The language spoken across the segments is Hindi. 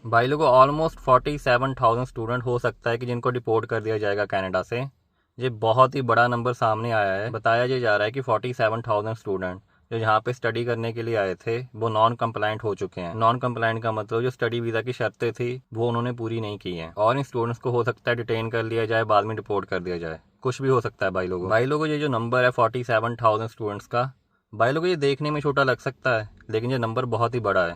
भाई लोगों ऑलमोस्ट 47,000 स्टूडेंट हो सकता है कि जिनको डिपोर्ट कर दिया जाएगा कनाडा से। ये बहुत ही बड़ा नंबर सामने आया है। बताया ये जा रहा है कि 47,000 स्टूडेंट जो यहाँ पे स्टडी करने के लिए आए थे वो नॉन कंप्लाइंट हो चुके हैं। नॉन कंप्लाइंट का मतलब जो स्टडी वीज़ा की शर्तें थी वो उन्होंने पूरी नहीं की हैं, और इन स्टूडेंट्स को हो सकता है डिटेन कर लिया जाए, बाद में डिपोर्ट कर दिया जाए, कुछ भी हो सकता है। भाई लोगों ये जो नंबर है 47,000 स्टूडेंट्स का, भाई लोगों ये देखने में छोटा लग सकता है लेकिन ये नंबर बहुत ही बड़ा है।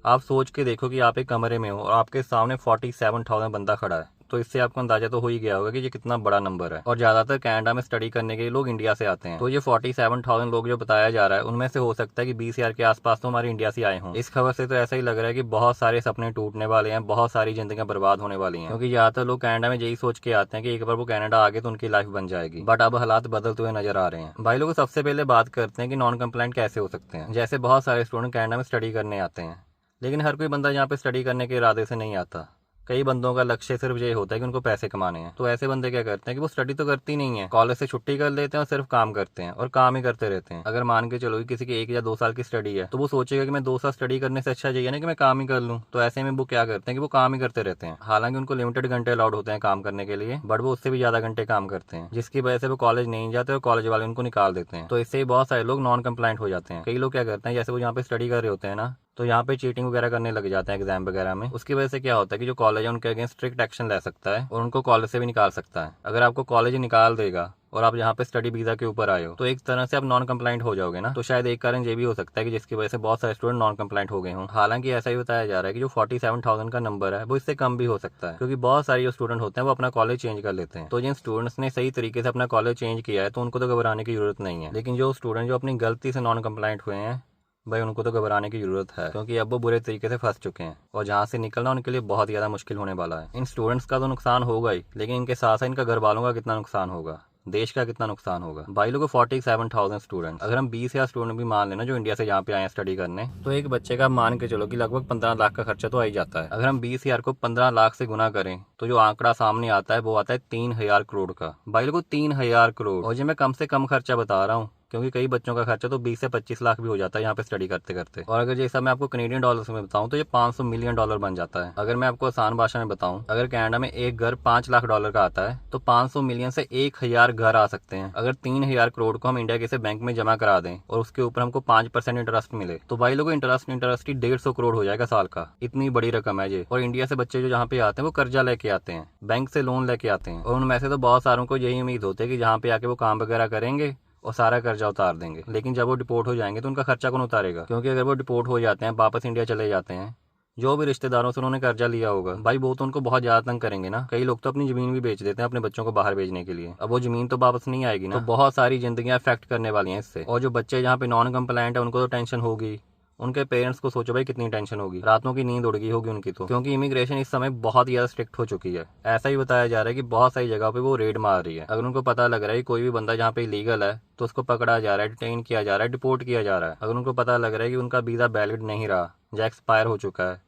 आप सोच के देखो कि आप एक कमरे में हो और आपके सामने 47,000 बंदा खड़ा है, तो इससे आपको अंदाजा तो हो ही गया होगा कि ये कितना बड़ा नंबर है। और ज़्यादातर कनाडा में स्टडी करने के लिए लोग इंडिया से आते हैं, तो ये 47,000 लोग जो बताया जा रहा है उनमें से हो सकता है कि 20,000 के आसपास तो हमारे इंडिया से आए हों। इस खबर से तो ऐसा ही लग रहा है कि बहुत सारे सपने टूटने वाले हैं, बहुत सारी जिंदगियां बर्बाद होने वाली हैं, क्योंकि ज़्यादातर लोग कनाडा में यही सोच के आते हैं कि एक बार वो कनाडा आ गए तो उनकी लाइफ बन जाएगी, बट अब हालात बदलते हुए नजर आ रहे हैं। भाई लोग सबसे पहले बात करते हैं कि नॉन कंप्लाइंट कैसे हो सकते हैं। जैसे बहुत सारे स्टूडेंट कनाडा में स्टडी करने आते हैं, लेकिन हर कोई बंदा यहाँ पे स्टडी करने के इरादे से नहीं आता। कई बंदों का लक्ष्य सिर्फ ये होता है कि उनको पैसे कमाने हैं, तो ऐसे बंदे क्या करते हैं कि वो स्टडी तो करती नहीं है, कॉलेज से छुट्टी कर लेते हैं और सिर्फ काम करते हैं और काम ही करते रहते हैं। अगर मान के चलो कि किसी की 1 या 2 साल की स्टडी है तो वो सोचेगा कि मैं 2 साल स्टडी करने से अच्छा चाहिए ना कि मैं काम ही कर लूँ, तो ऐसे में वो क्या करते हैं कि वो काम ही करते रहते हैं। हालांकि उनको लिमिटेड घंटे अलाउड होते हैं काम करने के लिए, बट वो उससे भी ज्यादा घंटे काम करते हैं, जिसकी वजह से वो कॉलेज नहीं जाते और कॉलेज वाले उनको निकाल देते हैं। तो इससे बहुत सारे लोग नॉन कंप्लाइंट हो जाते हैं। कई लोग क्या करते हैं, जैसे वो यहाँ पे स्टडी कर रहे होते हैं ना, तो यहाँ पे चीटिंग वगैरह करने लग जाते हैं एग्जाम वगैरह में। उसकी वजह से क्या होता है कि जो कॉलेज है उनके अगेंस्ट स्ट्रिक्ट एक्शन ले सकता है और उनको कॉलेज से भी निकाल सकता है। अगर आपको कॉलेज ही निकाल देगा और आप यहाँ पे स्टडी वीजा के ऊपर आए हो तो एक तरह से आप नॉन कंप्लाइंट हो जाओगे ना। तो शायद एक कारण ये भी हो सकता है कि जिसकी वजह से बहुत सारे स्टूडेंट नॉन कंप्लाइंट हो गए हों। हालांकि ऐसा ही बताया जा रहा है कि जो 47,000 का नंबर है वो इससे कम भी हो सकता है, क्योंकि बहुत सारे जो स्टूडेंट होते हैं वो अपना कॉलेज चेंज कर लेते हैं। तो जिन स्टूडेंट्स ने सही तरीके से अपना कॉलेज चेंज किया है तो उनको तो घबराने की जरूरत नहीं है, लेकिन जो स्टूडेंट जो अपनी गलती से नॉन कंप्लाइंट हुए हैं भाई उनको तो घबराने की जरूरत है, क्योंकि अब वो बुरे तरीके से फंस चुके हैं और जहाँ से निकलना उनके लिए बहुत ज़्यादा मुश्किल होने वाला है। इन स्टूडेंट्स का तो नुकसान होगा ही, लेकिन इनके साथ साथ इनका घर वालों का कितना नुकसान होगा, देश का कितना नुकसान होगा। भाई लोगों 47,000 स्टूडेंट, अगर हम 20,000 स्टूडेंट भी मान लेना जो इंडिया से यहाँ पे आए हैं स्टडी करने, तो एक बच्चे का मान के चलो कि लगभग 15 लाख का खर्चा तो आ ही जाता है। अगर हम 20,000 को 15 लाख से गुना करें तो जो आंकड़ा सामने आता है वो आता है 3,000 करोड़ का। भाई लोगों 3,000 करोड़, और ये मैं कम से कम खर्चा बता रहा हूँ, क्योंकि कई बच्चों का खर्चा तो 20 से 25 लाख भी हो जाता है यहाँ पे स्टडी करते करते। और अगर जैसा मैं आपको कनेडियन डॉलर्स में बताऊं तो ये 500 मिलियन डॉलर बन जाता है। अगर मैं आपको आसान भाषा में बताऊं, अगर कनाडा में एक घर 5 लाख डॉलर का आता है तो 500 मिलियन से 1,000 घर आ सकते हैं। अगर 3,000 करोड़ को हम इंडिया के से बैंक में जमा करा दें और उसके ऊपर हमको 5% इंटरेस्ट मिले तो भाई लोगों इंटरेस्ट ही 150 करोड़ हो जाएगा साल का। इतनी बड़ी रकम है ये। और इंडिया से बच्चे जो यहाँ पे आते हैं वो कर्जा लेके आते हैं, बैंक से लोन लेके आते हैं, और उनमें से तो बहुत सारों को यही उम्मीद होती है कि जहाँ पे आके वो काम वगैरह करेंगे और सारा कर्जा उतार देंगे। लेकिन जब वो डिपोर्ट हो जाएंगे तो उनका खर्चा कौन उतारेगा, क्योंकि अगर वो डिपोर्ट हो जाते हैं वापस इंडिया चले जाते हैं, जो भी रिश्तेदारों से उन्होंने कर्जा लिया होगा भाई वो तो उनको बहुत ज्यादा तंग करेंगे ना। कई लोग तो अपनी जमीन भी बेच देते हैं अपने बच्चों को बाहर भेजने के लिए। अब वो जमीन तो वापस नहीं आएगी ना, तो बहुत सारी जिंदगियां अफेक्ट करने वाली हैं इससे। और जो बच्चे यहाँ पे नॉन कंप्लायंट है उनको तो टेंशन होगी, उनके पेरेंट्स को सोचो भाई कितनी टेंशन होगी, रातों की नींद उड़ गई होगी उनकी तो, क्योंकि इमिग्रेशन इस समय बहुत ज्यादा स्ट्रिक्ट हो चुकी है। ऐसा ही बताया जा रहा है कि बहुत सारी जगह पे वो रेड मार रही है। अगर उनको पता लग रहा है कि कोई भी बंदा जहाँ पे इलीगल है तो उसको पकड़ा जा रहा है, डिटेन किया जा रहा है, डिपोर्ट किया जा रहा है। अगर उनको पता लग रहा है कि उनका वीजा वैलिड नहीं रहा या एक्सपायर हो चुका है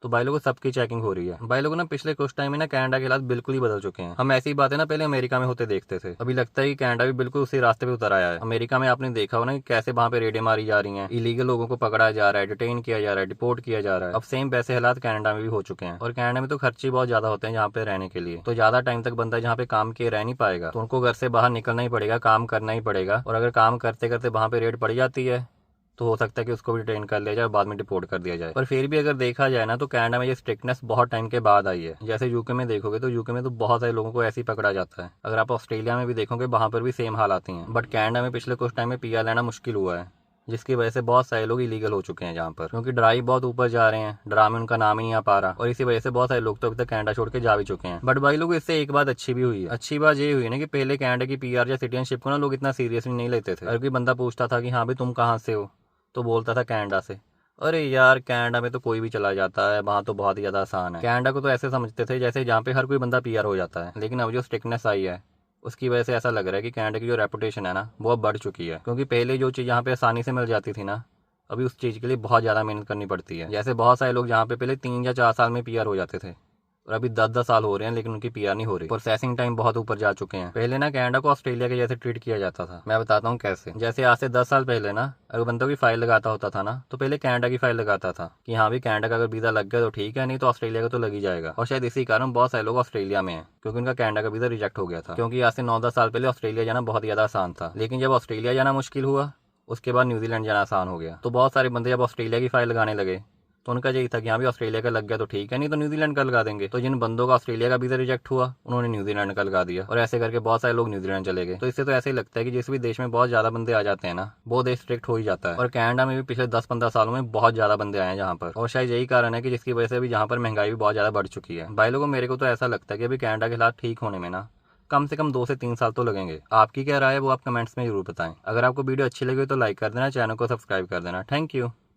तो भाई लोगों सबकी चेकिंग हो रही है। भाई लोगों ना पिछले कुछ टाइम में ना कनाडा के हालात बिल्कुल ही बदल चुके हैं। हम ऐसी बातें ना पहले अमेरिका में होते देखते थे, अभी लगता है कि कनाडा भी बिल्कुल उसी रास्ते पे उतर आया है। अमेरिका में आपने देखा हो ना कि कैसे वहाँ पे रेडें मारी जा रही हैं, इलीगल लोगों को पकड़ा जा रहा है, डिटेन किया जा रहा है, डिपोर्ट किया जा रहा है। अब सेम वैसे हालात कनाडा में भी हो चुके हैं। और कनाडा में तो खर्चे बहुत ज्यादा होते हैं यहाँ पे रहने के लिए, तो ज्यादा टाइम तक बंदा जहाँ पे काम किए रह नहीं पाएगा, तो उनको घर से बाहर निकलना ही पड़ेगा, काम करना ही पड़ेगा। और अगर काम करते करते वहाँ पे रेड पड़ जाती है तो हो सकता है कि उसको भी डिटेन कर लिया जाए, बाद में डिपोर्ट कर दिया जाए। पर फिर भी अगर देखा जाए ना तो कनाडा में ये स्ट्रिक्टनेस बहुत टाइम के बाद आई है। जैसे यूके में देखोगे तो यूके में तो बहुत सारे लोगों को ऐसे ही पकड़ा जाता है। अगर आप ऑस्ट्रेलिया में भी देखोगे वहां पर भी सेम हाल आती हैं। बट कनाडा में पिछले कुछ टाइम में पीआर लेना मुश्किल हुआ है, जिसकी वजह से बहुत सारे लोग इलीगल हो चुके हैं जहाँ पर, क्योंकि ड्राई बहुत ऊपर जा रहे हैं, ड्रा में उनका नाम ही नहीं आ पा रहा, और इसी वजह से बहुत सारे लोग तो अभी तक कनाडा छोड़ के जा भी चुके हैं। बट भाई लोग इससे एक बात अच्छी भी हुई है। अच्छी बात ये हुई ना कि पहले कनाडा की पीआर या सिटीजनशिप को ना लोग इतना सीरियसली नहीं लेते थे। अगर कोई बंदा पूछता था कि हाँ भाई तुम कहाँ से हो तो बोलता था कनाडा से। अरे यार कनाडा में तो कोई भी चला जाता है, वहाँ तो बहुत ही ज़्यादा आसान है। कनाडा को तो ऐसे समझते थे जैसे जहाँ पे हर कोई बंदा पीआर हो जाता है। लेकिन अब जो स्ट्रिक्टनेस आई है उसकी वजह से ऐसा लग रहा है कि कनाडा की जो रेपुटेशन है ना वो अब बढ़ चुकी है, क्योंकि पहले जो चीज़ यहाँ पे आसानी से मिल जाती थी ना अभी उस चीज़ के लिए बहुत ज़्यादा मेहनत करनी पड़ती है। जैसे बहुत सारे लोग जहाँ पे पहले 3 या 4 साल में पीआर हो जाते थे और अभी 10-10 साल हो रहे हैं लेकिन उनकी पीआर नहीं हो रही। प्रोसेसिंग टाइम बहुत ऊपर जा चुके हैं। पहले ना कनाडा को ऑस्ट्रेलिया के जैसे ट्रीट किया जाता था। मैं बताता हूँ कैसे। जैसे आज से 10 साल पहले ना अगर बंदों की फाइल लगाता होता था ना, तो पहले कनाडा की फाइल लगाता था कि हाँ भी कनाडा का अगर वीजा लग गया तो ठीक है, नहीं तो ऑस्ट्रेलिया का तो लग ही जाएगा। और शायद इसी कारण बहुत सारे लोग ऑस्ट्रेलिया में हैं, क्योंकि उनका कनाडा का वीजा रिजेक्ट हो गया था। क्योंकि आज से 9-10 साल पहले ऑस्ट्रेलिया जाना बहुत ज़्यादा आसान था, लेकिन जब ऑस्ट्रेलिया जाना मुश्किल हुआ उसके बाद न्यूजीलैंड जाना आसान हो गया। तो बहुत सारे बंदे जब ऑस्ट्रेलिया की फाइल लगाने लगे तो उनका यही था कि हाँ भी ऑस्ट्रेलिया का लग गया तो ठीक है, नहीं तो न्यूजीलैंड का लगा देंगे। तो जिन बंदों का ऑस्ट्रेलिया का वीजा रिजेक्ट हुआ उन्होंने न्यूजीलैंड का लगा दिया, और ऐसे करके बहुत सारे लोग न्यूजीलैंड चले गए। तो इससे तो ऐसे ही लगता है कि जिस भी देश में बहुत ज़्यादा बंदे आ जाते हैं ना, वो देश स्ट्रिक्ट हो ही जाता है। और कनाडा में भी पिछले 10-15 सालों में बहुत ज़्यादा बंदे आए हैं जहाँ पर, और शायद यही कारण है कि जिसकी वजह से अभी जहाँ पर महंगाई भी बहुत ज़्यादा बढ़ चुकी है। भाई लोगों, मेरे को तो ऐसा लगता है कि अभी कनाडा के हालात ठीक होने में ना कम से कम 2 से 3 साल तो लगेंगे। आपकी क्या राय है वो आप कमेंट्स में जरूर बताएं। अगर आपको वीडियो अच्छी लगी तो लाइक कर देना, चैनल को सब्सक्राइब कर देना। Thank you.